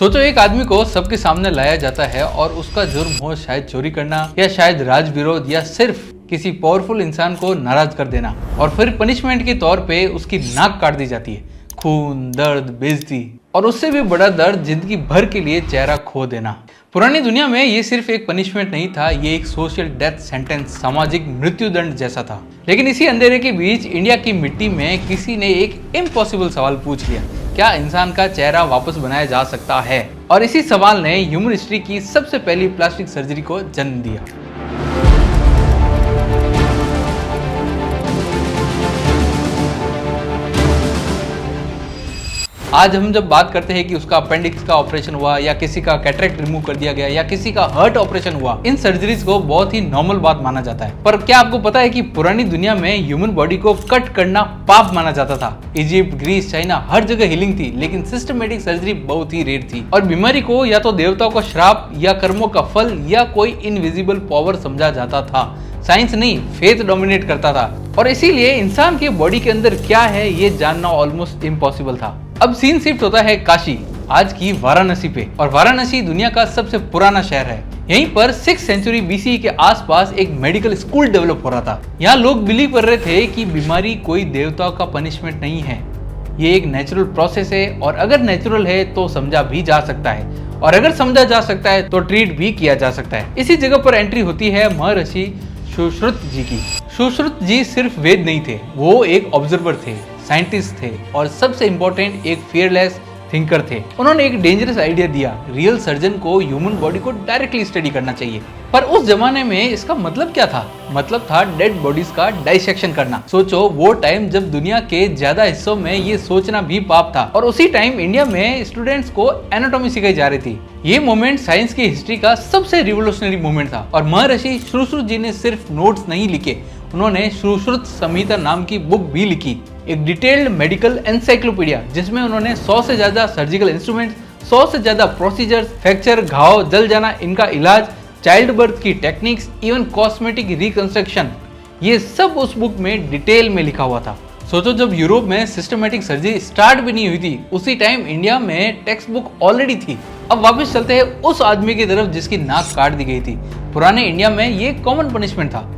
सोचो एक आदमी को सबके सामने लाया जाता है और उसका जुर्म हो शायद चोरी करना या शायद राज विरोध या सिर्फ किसी पावरफुल इंसान को नाराज कर देना, और फिर पनिशमेंट के तौर पे उसकी नाक काट दी जाती है। खून, दर्द, बेइज्जती और उससे भी बड़ा दर्द जिंदगी भर के लिए चेहरा खो देना। पुरानी दुनिया में ये सिर्फ एक पनिशमेंट नहीं था, ये एक सोशल डेथ सेंटेंस, सामाजिक मृत्युदंड जैसा था। लेकिन इसी अंधेरे के बीच इंडिया की मिट्टी में किसी ने एक इम्पॉसिबल सवाल पूछ लिया, क्या इंसान का चेहरा वापस बनाया जा सकता है? और इसी सवाल ने ह्यूमन हिस्ट्री की सबसे पहली प्लास्टिक सर्जरी को जन्म दिया। आज हम जब बात करते हैं कि उसका अपेंडिक्स का ऑपरेशन हुआ या किसी का कैटरेक्ट रिमूव कर दिया गया या किसी का हार्ट ऑपरेशन हुआ, इन सर्जरीज को बहुत ही नॉर्मल बात माना जाता है। पर क्या आपको पता है कि पुरानी दुनिया में ह्यूमन बॉडी को कट करना पाप माना जाता था? इजिप्ट, ग्रीस, चाइना, हर जगह हीलिंग थी, लेकिन सिस्टमेटिक सर्जरी बहुत ही रेयर थी। और बीमारी को या तो देवताओं का श्राप या कर्मों का फल या कोई इनविजिबल पावर समझा जाता था। साइंस नहीं, फेथ डोमिनेट करता था। और इसीलिए इंसान की बॉडी के अंदर क्या है ये जानना ऑलमोस्ट इम्पॉसिबल था। अब सीन शिफ्ट होता है काशी, आज की वाराणसी पे। और वाराणसी दुनिया का सबसे पुराना शहर है। यहीं पर 6th सेंचुरी BCE के आसपास एक मेडिकल स्कूल डेवलप हो रहा था। यहाँ लोग बिलीव कर रहे थे कि बीमारी कोई देवताओं का पनिशमेंट नहीं है, ये एक नेचुरल प्रोसेस है, और अगर नेचुरल है तो समझा भी जा सकता है, और अगर समझा जा सकता है तो ट्रीट भी किया जा सकता है। इसी जगह पर एंट्री होती है महर्षि सुश्रुत जी की। सुश्रुत जी सिर्फ वेद नहीं थे, वो एक ऑब्जर्वर थे, साइंटिस्ट थे, और सबसे इंपॉर्टेंट एक फियरलेस थिंकर थे। उन्होंने एक डेंजरस आइडिया दिया, रियल सर्जन को ह्यूमन बॉडी को डायरेक्टली स्टडी करना चाहिए। पर उस जमाने में इसका मतलब क्या था? मतलब था डेड बॉडीज का डाइसेक्शन करना। सोचो वो टाइम जब दुनिया के ज्यादा हिस्सों में ये सोचना भी पाप था, और उसी टाइम इंडिया में स्टूडेंट्स को एनाटॉमी सिखाई जा रही थी। ये मोमेंट साइंस की हिस्ट्री का सबसे रिवोल्यूशनरी मोमेंट था। और महर्षि सुश्रुत जी ने सिर्फ नोट्स नहीं लिखे, उन्होंने सुश्रुत संहिता नाम की बुक भी लिखी, एक डिटेल्ड मेडिकल एनसाइक्लोपीडिया, जिसमें उन्होंने 100 से ज्यादा सर्जिकल इंस्ट्रूमेंट, 100 से ज्यादा प्रोसीजर्स, फ्रैक्चर, घाव, जल जाना, इनका इलाज, चाइल्ड बर्थ की टेक्निक्स, इवन कॉस्मेटिक रिकंस्ट्रक्शन, ये सब उस बुक में डिटेल में लिखा हुआ था। सोचो जब यूरोप में सिस्टमेटिक सर्जरी स्टार्ट भी नहीं हुई थी, उसी टाइम इंडिया में टेक्स्ट बुक ऑलरेडी थी। अब वापस चलते हैं उस आदमी की तरफ जिसकी नाक काट दी गई थी। पुराने इंडिया में ये कॉमन पनिशमेंट था।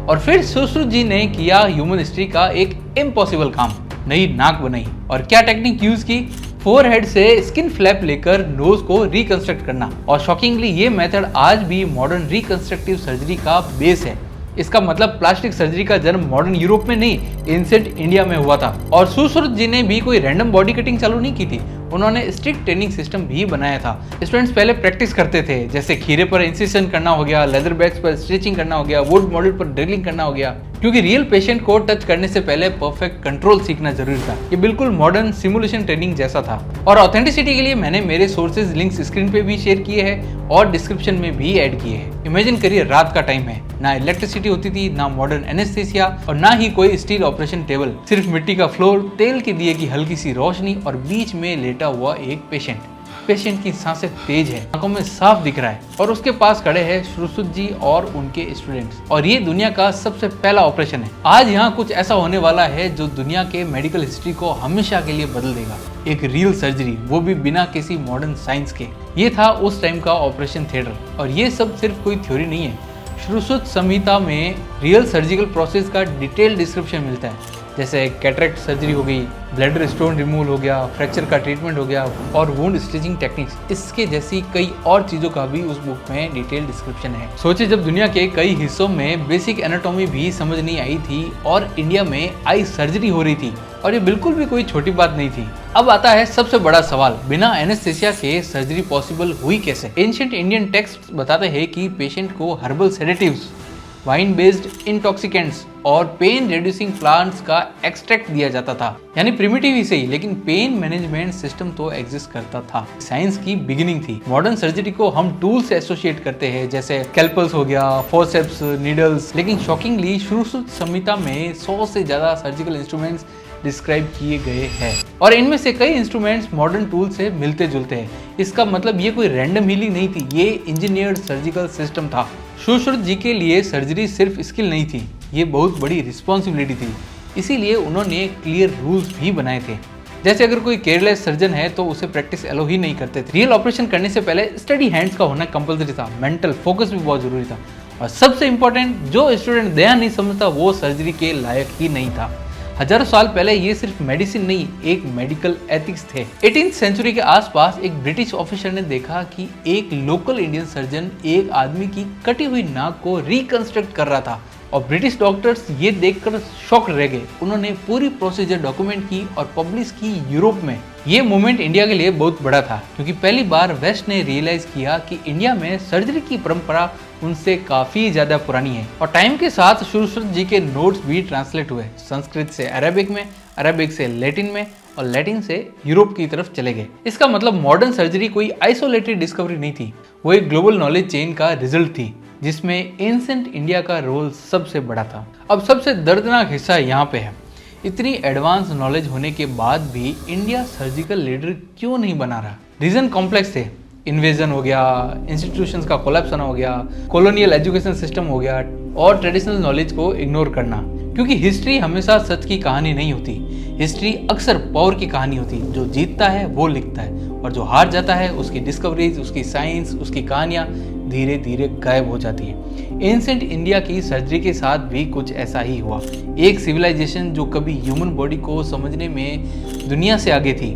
और फिर सुश्रुत जी ने किया ह्यूमन हिस्ट्री का एक इम्पॉसिबल काम, नई नाक बनाई। और क्या टेक्निक यूज की? फोरहेड से स्किन फ्लैप लेकर नोज को रिकंस्ट्रक्ट करना। और शॉकिंगली ये मेथड आज भी मॉडर्न रिकंस्ट्रक्टिव सर्जरी का बेस है। इसका मतलब प्लास्टिक सर्जरी का जन्म मॉडर्न यूरोप में नहीं, एंशिएंट इंडिया में हुआ था। और सुश्रुत जी ने भी कोई रैंडम बॉडी कटिंग चालू नहीं की थी, उन्होंने स्ट्रिक्ट ट्रेनिंग सिस्टम भी बनाया था। स्टूडेंट्स पहले प्रैक्टिस करते थे, जैसे खीरे पर इंसिशन करना हो गया, लेदर बैग्स पर स्टिचिंग करना हो गया, वुड मॉडल पर ड्रिलिंग करना हो गया, क्योंकि रियल पेशेंट को टच करने से पहले परफेक्ट कंट्रोल सीखना जरूरी था। ये बिल्कुल मॉडर्न सिमुलेशन ट्रेनिंग जैसा था। और ऑथेंटिसिटी के लिए मैंने मेरे सोर्सेज लिंक्स स्क्रीन पे भी शेयर किए हैं और डिस्क्रिप्शन में भी ऐड किए हैं। इमेजिन करिए रात का टाइम है, ना इलेक्ट्रिसिटी होती थी, ना मॉडर्न एनेस्थेसिया, और ना ही कोई स्टील ऑपरेशन टेबल, सिर्फ मिट्टी का फ्लोर, तेल के दिए की हल्की सी रोशनी, और बीच में लेटा हुआ एक पेशेंट की सांसें तेज है, आंखों में साफ दिख रहा है, और उसके पास खड़े हैं सुश्रुत जी और उनके स्टूडेंट्स। और ये दुनिया का सबसे पहला ऑपरेशन है। आज यहाँ कुछ ऐसा होने वाला है जो दुनिया के मेडिकल हिस्ट्री को हमेशा के लिए बदल देगा। एक रियल सर्जरी, वो भी बिना किसी मॉडर्न साइंस के। ये था उस टाइम का ऑपरेशन थिएटर। और ये सब सिर्फ कोई थ्योरी नहीं है, सुश्रुत संहिता में रियल सर्जिकल प्रोसेस का डिटेल डिस्क्रिप्शन मिलता है। जैसे कैटरेक्ट सर्जरी हो गई, ब्लैडर स्टोन रिमूवल हो गया, फ्रैक्चर का ट्रीटमेंट हो गया, और वुंड स्टिचिंग टेक्निक्स, इसके जैसी कई और चीजों का भी उस बुक में डिटेल डिस्क्रिप्शन है। सोचिए जब दुनिया के कई हिस्सों में बेसिक एनाटॉमी भी समझ नहीं आई थी और इंडिया में आई सर्जरी हो रही थी, और ये बिल्कुल भी कोई छोटी बात नहीं थी। अब आता है सबसे बड़ा सवाल, बिना एनेस्थेसिया के सर्जरी पॉसिबल हुई कैसे? एंशिएंट इंडियन टेक्स्ट बताते हैं कि पेशेंट को herbal sedatives, wine based intoxicants और पेन रिड्यूसिंग प्लांट्स का एक्सट्रैक्ट दिया जाता था। यानी प्रिमिटिव ही सही, लेकिन पेन मैनेजमेंट सिस्टम तो एग्जिस्ट करता था। साइंस की बिगिनिंग थी। मॉडर्न सर्जरी को हम टूल से एसोसिएट करते हैं, जैसे कैल्पल्स हो गया, फोर्सेप्स, नीडल्स, लेकिन शॉकिंगली सुश्रुत संहिता में 100 से ज्यादा सर्जिकल इंस्ट्रूमेंट्स डिस्क्राइब किए गए हैं, और इनमें से कई इंस्ट्रूमेंट्स मॉडर्न टूल से मिलते जुलते हैं। इसका मतलब ये कोई रैंडम हीलिंग नहीं थी, ये इंजीनियर्ड सर्जिकल सिस्टम था। सुश्रुत जी के लिए सर्जरी सिर्फ स्किल नहीं थी, ये बहुत बड़ी रिस्पॉन्सिबिलिटी थी। इसीलिए उन्होंने क्लियर रूल्स भी बनाए थे। जैसे अगर कोई केयरलेस सर्जन है तो उसे प्रैक्टिस एलो ही नहीं करते थे। रियल ऑपरेशन करने से पहले स्टडी हैंड्स का होना कंपलसरी था, मेंटल फोकस भी बहुत जरूरी था, और सबसे इंपॉर्टेंट, जो स्टूडेंट दया नहीं समझता वो सर्जरी के लायक ही नहीं था। हजारों साल पहले ये सिर्फ मेडिसिन नहीं, एक मेडिकल एथिक्स थे। 18th सेंचुरी के आसपास एक ब्रिटिश ऑफिसर ने देखा कि एक लोकल इंडियन सर्जन एक आदमी की कटी हुई नाक को रिकंस्ट्रक्ट कर रहा था, और ब्रिटिश डॉक्टर्स ये देखकर शॉक रह गए। उन्होंने पूरी प्रोसीजर डॉक्यूमेंट की और पब्लिश की यूरोप में। ये मूवमेंट इंडिया के लिए बहुत बड़ा था, क्योंकि पहली बार वेस्ट ने रियलाइज किया कि इंडिया में सर्जरी की परंपरा उनसे काफी ज्यादा पुरानी है। और टाइम के साथ सुश्रुत जी के नोट्स भी ट्रांसलेट हुए, संस्कृत से अरेबिक में, अरेबिक से लैटिन में, और लैटिन से यूरोप की तरफ चले गए। इसका मतलब मॉडर्न सर्जरी कोई आइसोलेटेड डिस्कवरी नहीं थी, वो एक ग्लोबल नॉलेज चेन का रिजल्ट थी, जिसमें एंशिएंट इंडिया का रोल सबसे बड़ा था। अब सबसे दर्दनाक हिस्सा यहाँ पे है, इतनी एडवांस नॉलेज होने के बाद भी इंडिया सर्जिकल लीडर क्यों नहीं बना रहा? रीजन कॉम्प्लेक्स थे। इन्वेजन हो गया, इंस्टीट्यूशंस का कोलैप्स होना हो गया, कॉलोनियल एजुकेशन सिस्टम हो गया, और ट्रेडिशनल नॉलेज को इग्नोर करना। क्योंकि हिस्ट्री हमेशा सच की कहानी नहीं होती, हिस्ट्री अक्सर पावर की कहानी होती। जो जीतता है वो लिखता है, और जो हार जाता है उसकी डिस्कवरीज, उसकी साइंस, उसकी कहानियां धीरे धीरे गायब हो जाती है। एंशिएंट इंडिया की सर्जरी के साथ भी कुछ ऐसा ही हुआ। एक सिविलाइजेशन जो कभी ह्यूमन बॉडी को समझने में दुनिया से आगे थी,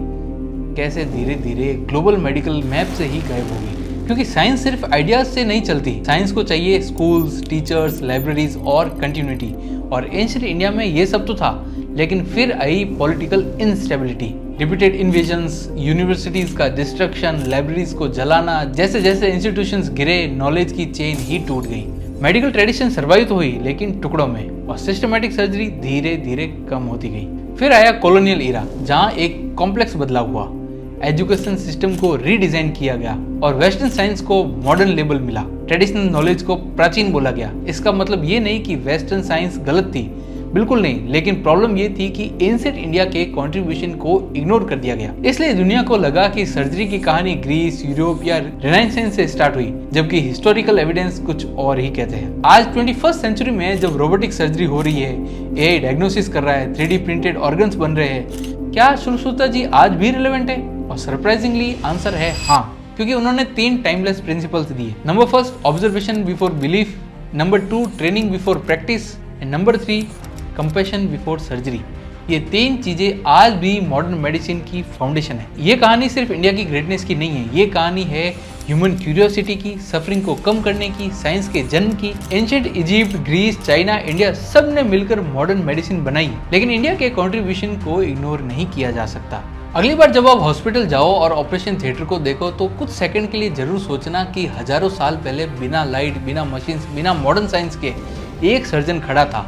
कैसे धीरे धीरे ग्लोबल मेडिकल मैप से ही गायब हो गई। क्योंकि साइंस सिर्फ आइडियाज से नहीं चलती, साइंस को चाहिए स्कूल्स, टीचर्स, लाइब्रेरीज और कंटिन्यूटी। और एंशिएंट इंडिया में ये सब तो था, लेकिन फिर आई political instability, repeated invasions, universities का डिस्ट्रक्शन, लाइब्रेरीज को जलाना। जैसे जैसे इंस्टीट्यूशंस गिरे, नॉलेज की चेन ही टूट गई। मेडिकल ट्रेडिशन सर्वाइव तो हुई, लेकिन टुकड़ों में, और सिस्टमैटिक सर्जरी धीरे धीरे कम होती गई। फिर आया कॉलोनियल एरा, जहां एक कॉम्प्लेक्स बदलाव हुआ। एजुकेशन सिस्टम को रीडिजाइन किया गया, और वेस्टर्न साइंस को मॉडर्न लेबल मिला। ट्रेडिशनल नॉलेज को प्राचीन बोला गया। इसका मतलब ये नहीं कि वेस्टर्न साइंस गलत थी, बिल्कुल नहीं, लेकिन प्रॉब्लम ये थी कि एंशिएंट इंडिया के कंट्रीब्यूशन को इग्नोर कर दिया गया। इसलिए दुनिया को लगा कि सर्जरी की कहानी ग्रीस, यूरोप या रेनेसांस से स्टार्ट हुई, जबकि हिस्टोरिकल एविडेंस कुछ और ही कहते हैं। आज 21st सेंचुरी में जब रोबोटिक सर्जरी हो रही है, एआई डायग्नोसिस कर रहा है, 3D प्रिंटेड ऑर्गन्स बन रहे हैं, क्या सुश्रुता जी आज भी रिलेवेंट है? और सरप्राइजिंगली आंसर है हाँ, क्योंकि उन्होंने 3 टाइमलेस प्रिंसिपल्स दिए। Number 1 observation before belief, number 2 training before practice, and number 3 compassion before surgery. ये 3 चीजें आज भी मॉडर्न मेडिसिन की फाउंडेशन है। ये कहानी सिर्फ इंडिया की ग्रेटनेस की नहीं है, ये कहानी है ह्यूमन क्यूरियोसिटी की, सफरिंग को कम करने की, साइंस के जन्म की। Ancient Egypt, Greece, China, India सब ने मिलकर मॉडर्न मेडिसिन बनाई, लेकिन इंडिया के कंट्रीब्यूशन को इग्नोर नहीं किया जा सकता। अगली बार जब आप हॉस्पिटल जाओ और ऑपरेशन थिएटर को देखो तो कुछ सेकंड के लिए जरूर सोचना कि हजारों साल पहले बिना लाइट, बिना मशीन्स, बिना मॉडर्न साइंस के एक सर्जन खड़ा था,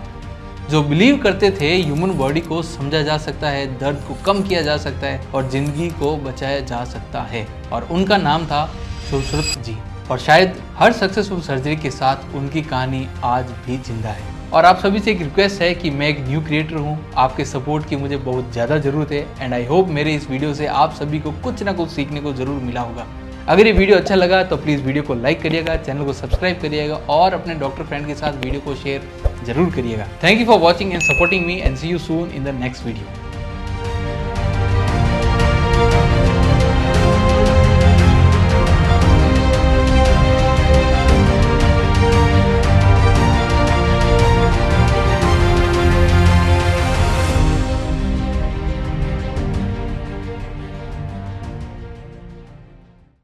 जो बिलीव करते थे ह्यूमन बॉडी को समझा जा सकता है, दर्द को कम किया जा सकता है, और जिंदगी को बचाया जा सकता है। और उनका नाम था सुश्रुत जी। और शायद हर सक्सेसफुल सर्जरी के साथ उनकी कहानी आज भी जिंदा है। और आप सभी से एक रिक्वेस्ट है कि मैं एक न्यू क्रिएटर हूँ, आपके सपोर्ट की मुझे बहुत ज़्यादा ज़रूरत है, एंड आई होप मेरे इस वीडियो से आप सभी को कुछ ना कुछ सीखने को ज़रूर मिला होगा। अगर ये वीडियो अच्छा लगा तो प्लीज़ वीडियो को लाइक करिएगा, चैनल को सब्सक्राइब करिएगा, और अपने डॉक्टर फ्रेंड के साथ वीडियो को शेयर जरूर करिएगा। Thank you for watching and supporting me, and see you soon in the next video.